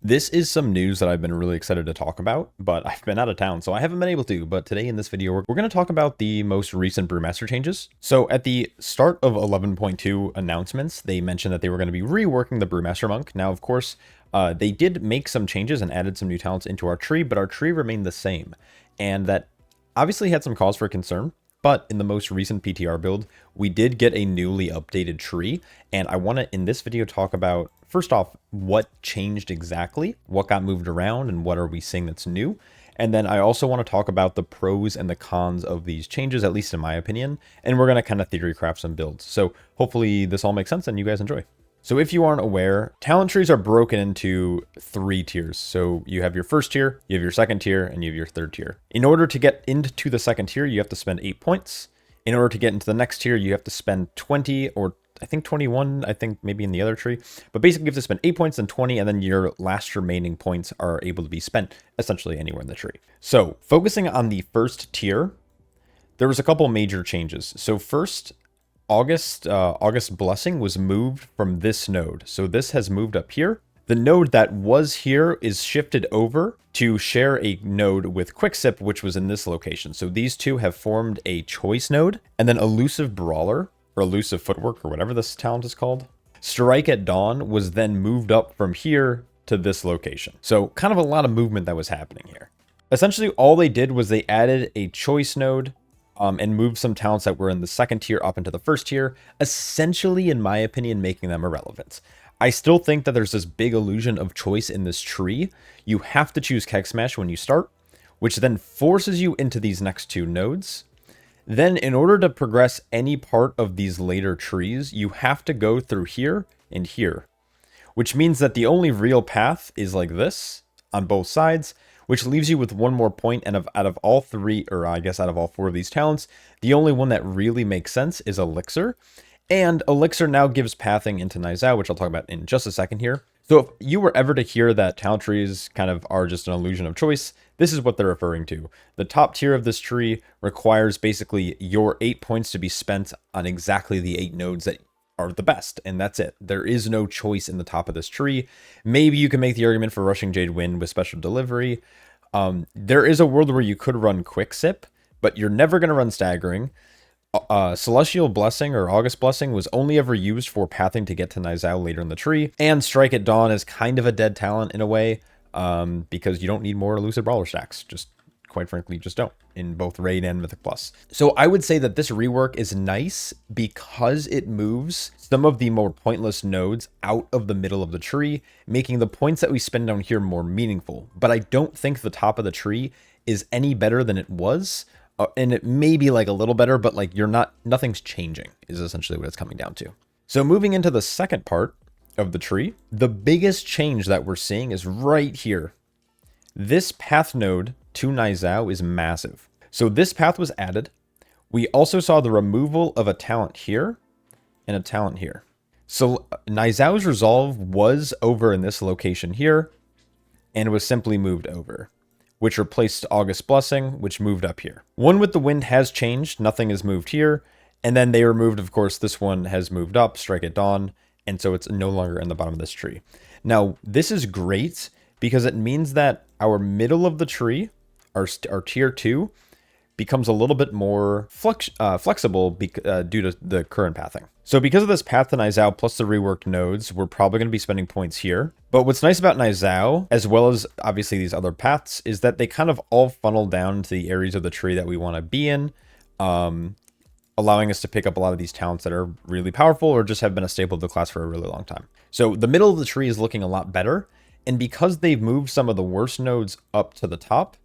This is some news that I've been really excited to talk about, but I've been out of town, so I haven't been able to. But today in this video, we're going to talk about the most recent Brewmaster changes. So at the start of 11.2 announcements, they mentioned that they were going to be reworking the Brewmaster Monk. Now, of course, they did make some changes and added some new talents into our tree, but our tree remained the same. And that obviously had some cause for concern. But in the most recent PTR build, we did get a newly updated tree. And I want to, in this video, talk about, first off, what changed exactly, what got moved around, and what are we seeing that's new. And then I also want to talk about the pros and the cons of these changes, at least in my opinion. And we're going to kind of theory craft some builds. So hopefully this all makes sense and you guys enjoy. So if you aren't aware, talent trees are broken into 3 tiers. So you have your first tier, you have your second tier, and you have your third tier. In order to get into the second tier, you have to spend 8 points. In order to get into the next tier, you have to spend 20 or I think 21, I think maybe in the other tree. But basically you have to spend 8 points and 20, and then your last remaining points are able to be spent essentially anywhere in the tree. So focusing on the first tier, there was a couple major changes. So first, August Blessing was moved from this node. So this has moved up here. The node that was here is shifted over to share a node with Quicksip, which was in this location. So these two have formed a choice node. And then Elusive Brawler, or Elusive Footwork, or whatever this talent is called, Strike at Dawn, was then moved up from here to this location. So kind of a lot of movement that was happening here. Essentially, all they did was they added a choice node and moved some talents that were in the second tier up into the first tier, essentially, in my opinion, making them irrelevant. I still think that there's this big illusion of choice in this tree. You have to choose Keg Smash when you start, which then forces you into these next 2 nodes. Then in order to progress any part of these later trees, you have to go through here and here, which means that the only real path is like this on both sides, which leaves you with 1 more point. And out of all 3, or I guess out of all 4 of these talents, the only one that really makes sense is Elixir. And Elixir now gives pathing into Nizao, which I'll talk about in just a second here. So if you were ever to hear that talent trees kind of are just an illusion of choice, this is what they're referring to. The top tier of this tree requires basically your 8 points to be spent on exactly the 8 nodes that are the best, and that's it. There is no choice in the top of this tree. Maybe you can make the argument for Rushing Jade Wind with special delivery. There is a world where you could run Quicksip, but you're never going to run Staggering. Celestial Blessing or August Blessing was only ever used for pathing to get to Nizao later in the tree, and Strike at Dawn is kind of a dead talent in a way, because you don't need more Elusive Brawler stacks. Just quite frankly, just don't, in both Raid and Mythic Plus. So I would say that this rework is nice because it moves some of the more pointless nodes out of the middle of the tree, making the points that we spend down here more meaningful. But I don't think the top of the tree is any better than it was. And it may be like a little better, but like nothing's changing is essentially what it's coming down to. So moving into the second part of the tree, the biggest change that we're seeing is right here. This path node to Nizao is massive. So this path was added. We also saw the removal of a talent here and a talent here. So Nizao's resolve was over in this location here and was simply moved over, which replaced August Blessing, which moved up here. One with the Wind has changed. Nothing is moved here. And then they removed, of course, this one has moved up, Strike at Dawn. And so it's no longer in the bottom of this tree. Now, this is great because it means that our middle of the tree, our tier 2, becomes a little bit more flexible due to the current pathing. So because of this path to Nizao plus the reworked nodes, we're probably going to be spending points here. But what's nice about Nizao, as well as obviously these other paths, is that they kind of all funnel down to the areas of the tree that we want to be in, allowing us to pick up a lot of these talents that are really powerful or just have been a staple of the class for a really long time. So the middle of the tree is looking a lot better. And because they've moved some of the worst nodes up to the top,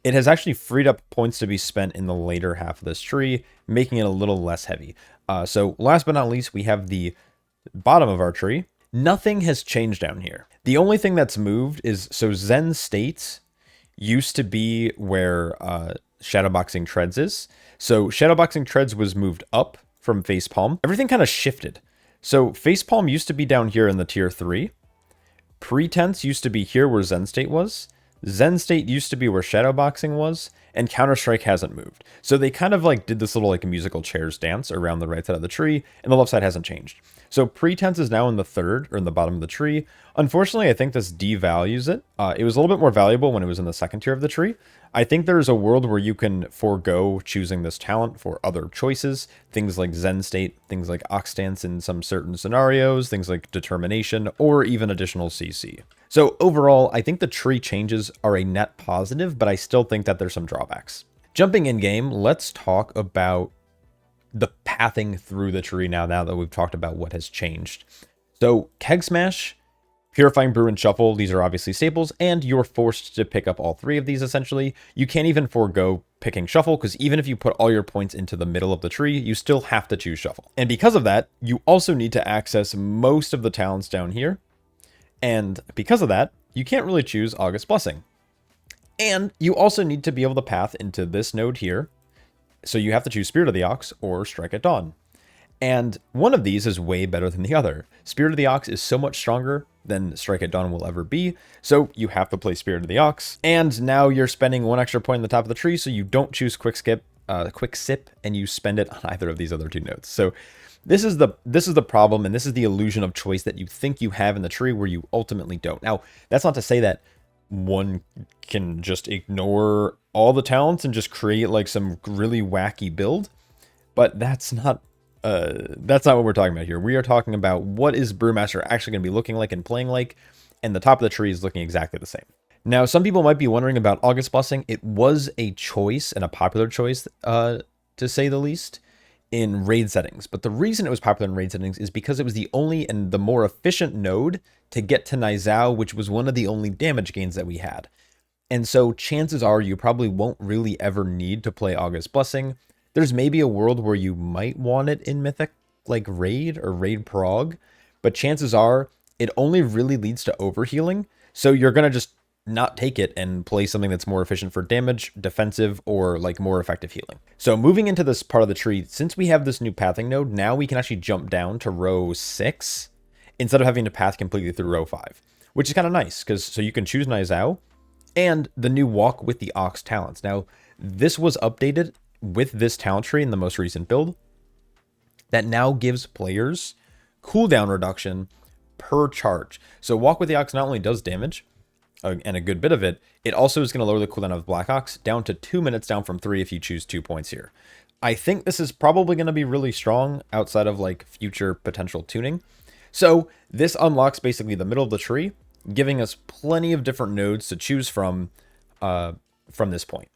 it has actually freed up points to be spent in the later half of this tree, making it a little less heavy. So last but not least, we have the bottom of our tree. Nothing has changed down here. The only thing that's moved is, so Zen State used to be where Shadowboxing Treads is. So Shadowboxing Treads was moved up from Facepalm. Everything kind of shifted. So Facepalm used to be down here in the tier 3. Pretense used to be here where Zen State was. Zen State used to be where Shadowboxing was, and Counter-Strike hasn't moved. So they kind of like did this little like musical chairs dance around the right side of the tree, and the left side hasn't changed. So Pretense is now in the third, or in the bottom of the tree. Unfortunately, I think this devalues it. It was a little bit more valuable when it was in the second tier of the tree. I think there's a world where you can forego choosing this talent for other choices, things like Zen State, things like Oxdance in some certain scenarios, things like Determination, or even additional CC. So overall, I think the tree changes are a net positive, but I still think that there's some drawbacks. Jumping in game, let's talk about the pathing through the tree now that we've talked about what has changed. So Keg Smash, Purifying Brew, and Shuffle, these are obviously staples, and you're forced to pick up all three of these essentially. You can't even forego picking Shuffle, because even if you put all your points into the middle of the tree, you still have to choose Shuffle. And because of that, you also need to access most of the talents down here. And because of that, you can't really choose August Blessing. And you also need to be able to path into this node here. So you have to choose Spirit of the Ox or Strike at Dawn. And one of these is way better than the other. Spirit of the Ox is so much stronger than Strike at Dawn will ever be, so you have to play Spirit of the Ox. And now you're spending one extra point on the top of the tree, so you don't choose Quick Sip, and you spend it on either of these other two nodes. So this is the problem, and this is the illusion of choice that you think you have in the tree where you ultimately don't. Now, that's not to say that one can just ignore all the talents and just create like some really wacky build, but that's not what we're talking about here. We are talking about what is Brewmaster actually going to be looking like and playing like, and the top of the tree is looking exactly the same. Now, some people might be wondering about August Blessing. It was a choice, and a popular choice, to say the least, in raid settings. But the reason it was popular in raid settings is because it was the only and the more efficient node to get to Nizao, which was one of the only damage gains that we had. And so chances are you probably won't really ever need to play August Blessing. There's maybe a world where you might want it in Mythic, like Raid or Raid Prog, but chances are it only really leads to overhealing. So you're going to just not take it and play something that's more efficient for damage, defensive, or like more effective healing. So moving into this part of the tree, since we have this new pathing node, now we can actually jump down to row 6 instead of having to path completely through row 5, which is kind of nice because so you can choose Nizao and the new Walk with the Ox talents. Now, this was updated with this talent tree in the most recent build that now gives players cooldown reduction per charge. So Walk with the Ox not only does damage, and a good bit of it, it also is going to lower the cooldown of Black Ox down to 2 minutes, down from 3 if you choose 2 points here. I think this is probably going to be really strong outside of like future potential tuning. So this unlocks basically the middle of the tree, giving us plenty of different nodes to choose from this point.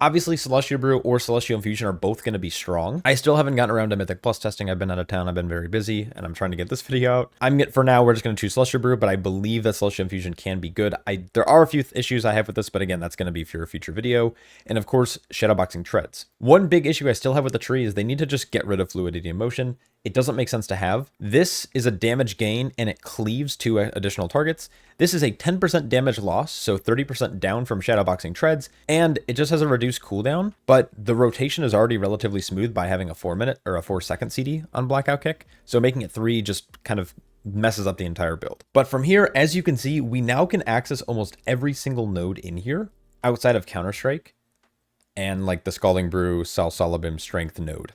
Obviously, Celestial Brew or Celestial Infusion are both going to be strong. I still haven't gotten around to Mythic Plus testing. I've been out of town. I've been very busy, and I'm trying to get this video out. For now, we're just going to choose Celestial Brew, but I believe that Celestial Infusion can be good. There are a few issues I have with this, but again, that's going to be for a future video. And of course, Shadowboxing Treads. One big issue I still have with the tree is they need to just get rid of Fluidity and Motion. It doesn't make sense to have. This is a damage gain, and it cleaves to additional targets. This is a 10% damage loss, so 30% down from Shadowboxing Treads, and it just has a reduced cooldown, but the rotation is already relatively smooth by having a 4-minute or a 4-second CD on Blackout Kick, so making it 3 just kind of messes up the entire build. But from here, as you can see, we now can access almost every single node in here, outside of Counter-Strike, and like the Scalding Brew, Salsalabim Strength node.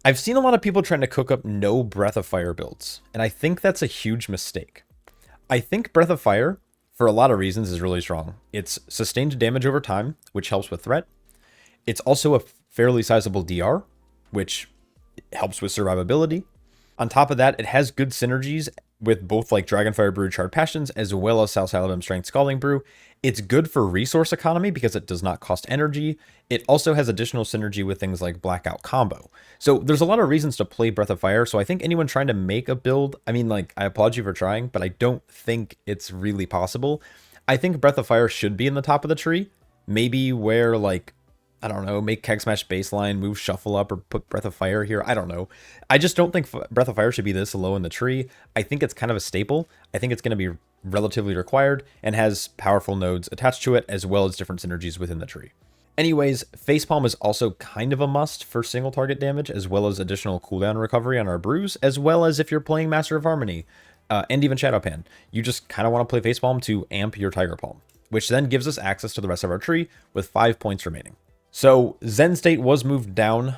I've seen a lot of people trying to cook up no Breath of Fire builds, and I think that's a huge mistake. I think Breath of Fire, for a lot of reasons, is really strong. It's sustained damage over time, which helps with threat. It's also a fairly sizable DR, which helps with survivability. On top of that, it has good synergies with both like Dragonfire Brew Charred Passions as well as Salsalabim Strength Scalding Brew. It's good for resource economy because it does not cost energy. It also has additional synergy with things like Blackout Combo. So there's a lot of reasons to play Breath of Fire. So I think anyone trying to make a build, I mean, like, I applaud you for trying, but I don't think it's really possible. I think Breath of Fire should be in the top of the tree. Maybe where like, I don't know, make Keg Smash baseline, move Shuffle up, or put Breath of Fire here. I don't know. I just don't think Breath of Fire should be this low in the tree. I think it's kind of a staple. I think it's going to be relatively required and has powerful nodes attached to it as well as different synergies within the tree. Anyways, Facepalm is also kind of a must for single target damage as well as additional cooldown recovery on our brews, as well as if you're playing Master of Harmony and even Shadowpan. You just kind of want to play Facepalm to amp your Tiger Palm. which then gives us access to the rest of our tree with 5 points remaining. So Zen State was moved down.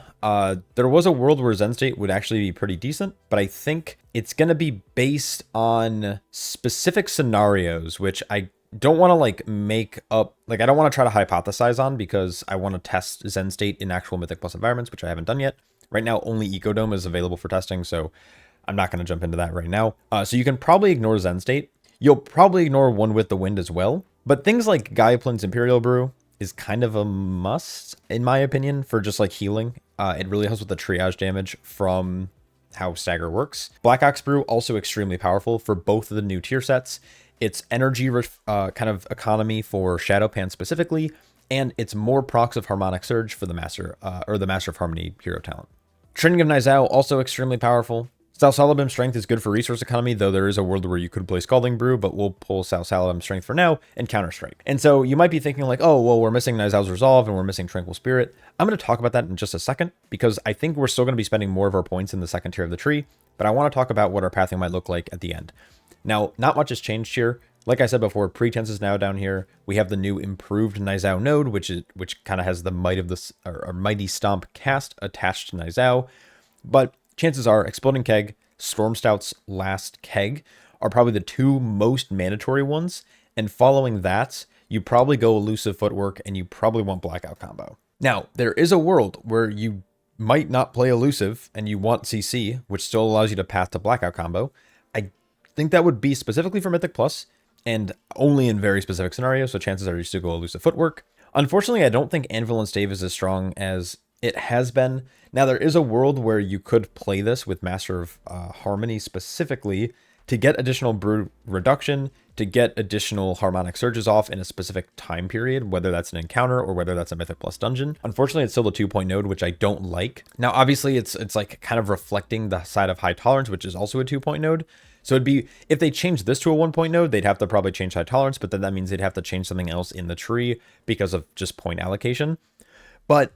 There was a world where Zen State would actually be pretty decent, but I think it's going to be based on specific scenarios, which I don't want to like make up, like I don't want to try to hypothesize on because I want to test Zen State in actual Mythic Plus environments, which I haven't done yet. Right now, only Ecodome is available for testing, so I'm not going to jump into that right now. So you can probably ignore Zen State. You'll probably ignore One with the Wind as well. But things like Gaiaplin's Imperial Brew is kind of a must, in my opinion, for just like healing. It really helps with the triage damage from how Stagger works. Black Ox Brew, also extremely powerful for both of the new tier sets. It's energy kind of economy for Shadowpan specifically, and it's more procs of Harmonic Surge for the Master, or the Master of Harmony hero talent. Training of Nizao, also extremely powerful. Salsalabim Strength is good for resource economy, though there is a world where you could play Scalding Brew, but we'll pull Salsalabim Strength for now and Counter Strike. And so you might be thinking like, oh, well, we're missing Nizao's Resolve and we're missing Tranquil Spirit. I'm going to talk about that in just a second, because I think we're still going to be spending more of our points in the second tier of the tree, but I want to talk about what our pathing might look like at the end. Now, not much has changed here. Like I said before, Pretense is now down here. We have the new improved Nizao node, which kind of has the Might of the or Mighty Stomp cast attached to Nizao. But chances are Exploding Keg, Storm Stout's last keg are probably the two most mandatory ones. And following that, you probably go Elusive Footwork and you probably want Blackout combo. Now, there is a world where you might not play Elusive and you want CC, which still allows you to path to Blackout combo. I think that would be specifically for Mythic Plus and only in very specific scenarios, so chances are you still go Elusive Footwork. Unfortunately, I don't think Anvil and Stave is as strong as it has been. Now, there is a world where you could play this with Master of Harmony specifically to get additional brew reduction, to get additional harmonic surges off in a specific time period, whether that's an encounter or whether that's a Mythic Plus dungeon. Unfortunately, it's still a 2-point node, which I don't like. Now, obviously, it's like kind of reflecting the side of High Tolerance, which is also a 2-point node. So it'd be, if they change this to a 1-point node, they'd have to probably change High Tolerance, but then that means they'd have to change something else in the tree because of just point allocation. But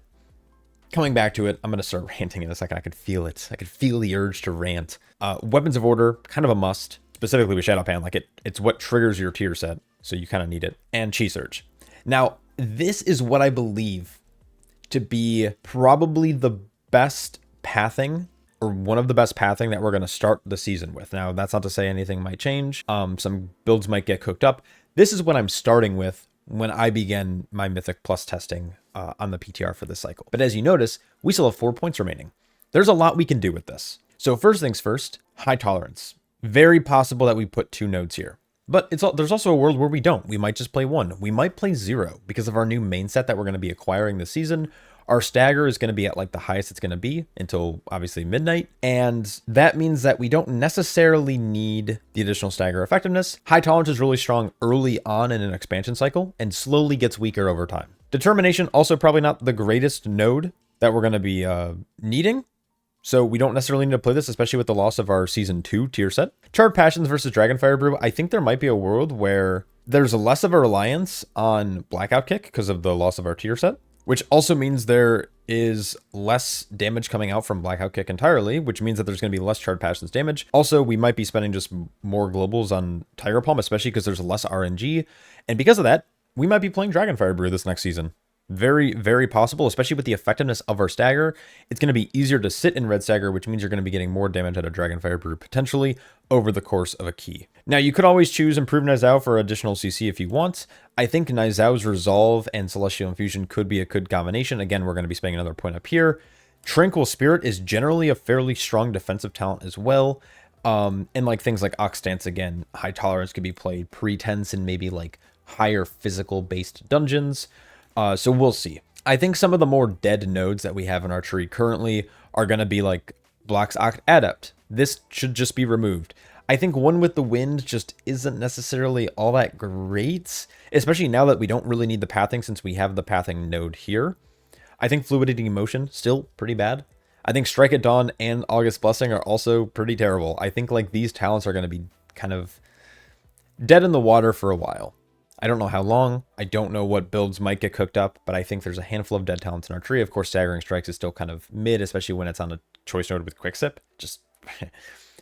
coming back to it, I'm going to start ranting in a second. I could feel it. I could feel the urge to rant. Weapons of Order, kind of a must, specifically with Shadowpan. Like it's what triggers your tier set, so you kind of need it. And Chi Surge. Now, this is what I believe to be probably the best pathing, or one of the best pathing that we're going to start the season with. Now, that's not to say anything might change. Some builds might get cooked up. This is what I'm starting with when I began my Mythic Plus testing on the PTR for this cycle. But as you notice, we still have 4 points remaining. There's a lot we can do with this. So first things first, High Tolerance. Very possible that we put 2 nodes here. But there's also a world where we don't. We might just play 1. We might play 0 because of our new main set that we're going to be acquiring this season. Our stagger is going to be at like the highest it's going to be until obviously midnight. And that means that we don't necessarily need the additional stagger effectiveness. High Tolerance is really strong early on in an expansion cycle and slowly gets weaker over time. Determination, also probably not the greatest node that we're going to be needing. So we don't necessarily need to play this, especially with the loss of our Season 2 tier set. Charred Passions versus Dragonfire Brew. I think there might be a world where there's less of a reliance on Blackout Kick because of the loss of our tier set, which also means there is less damage coming out from Blackout Kick entirely, which means that there's going to be less Charred Passions damage. Also, we might be spending just more globals on Tiger Palm, especially because there's less RNG. And because of that, we might be playing Dragonfire Brew this next season. Very, very possible, especially with the effectiveness of our stagger. It's going to be easier to sit in Red Stagger, which means you're going to be getting more damage out of Dragonfire Brew potentially over the course of a key. Now, you could always choose Improved Nizao for additional CC if you want. I think Nizao's Resolve and Celestial Infusion could be a good combination. Again, we're going to be spending another point up here. Tranquil Spirit is generally a fairly strong defensive talent as well. And like things like Ox Dance, again, High Tolerance could be played Pretense and maybe like higher physical based dungeons. So we'll see. I think some of the more dead nodes that we have in our tree currently are going to be like Black's Adept. This should just be removed. I think One with the Wind just isn't necessarily all that great, especially now that we don't really need the pathing since we have the pathing node here. I think Fluidity Motion, still pretty bad. I think Strike at Dawn and August Blessing are also pretty terrible. I think like these talents are going to be kind of dead in the water for a while. I don't know how long. I don't know what builds might get cooked up, but I think there's a handful of dead talents in our tree. Of course, Staggering Strikes is still kind of mid, especially when it's on a choice node with Quicksip. Just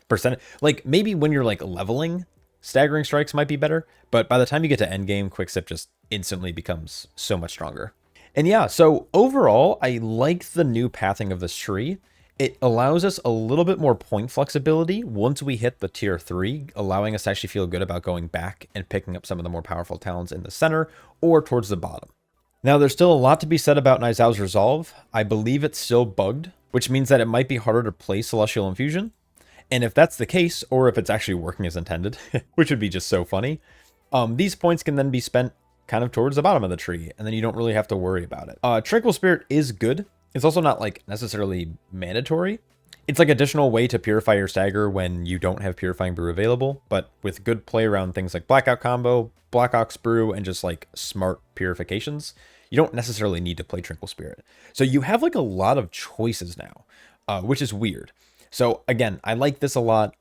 percent. Like maybe when you're like leveling, Staggering strikes might be better, but by the time you get to endgame, quicksip just instantly becomes so much stronger. And yeah, so overall, I like the new pathing of this tree. It allows us a little bit more point flexibility once we hit the tier 3, allowing us to actually feel good about going back and picking up some of the more powerful talents in the center or towards the bottom. Now, there's still a lot to be said about Nizau's Resolve. I believe it's still bugged, which means that it might be harder to play Celestial Infusion. And if that's the case, or if it's actually working as intended, which would be just so funny, these points can then be spent kind of towards the bottom of the tree, and then you don't really have to worry about it. Tranquil Spirit is good. It's also not like necessarily mandatory. It's like additional way to purify your stagger when you don't have Purifying Brew available, but with good play around things like Blackout Combo, Black Ox Brew, and just like smart purifications, you don't necessarily need to play Tranquil Spirit. So you have like a lot of choices now, which is weird. So again, I like this a lot.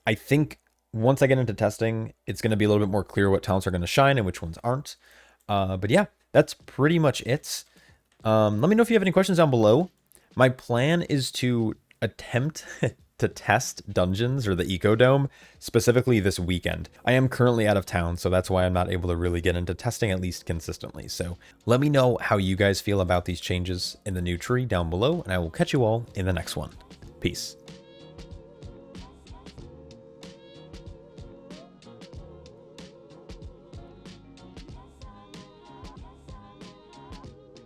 I think once I get into testing, it's going to be a little bit more clear what talents are going to shine and which ones aren't. But yeah, that's pretty much it. Let me know if you have any questions down below. My plan is to attempt to test dungeons or the Ecodome specifically this weekend. I am currently out of town, so that's why I'm not able to really get into testing at least consistently. So let me know how you guys feel about these changes in the new tree down below, and I will catch you all in the next one. Peace.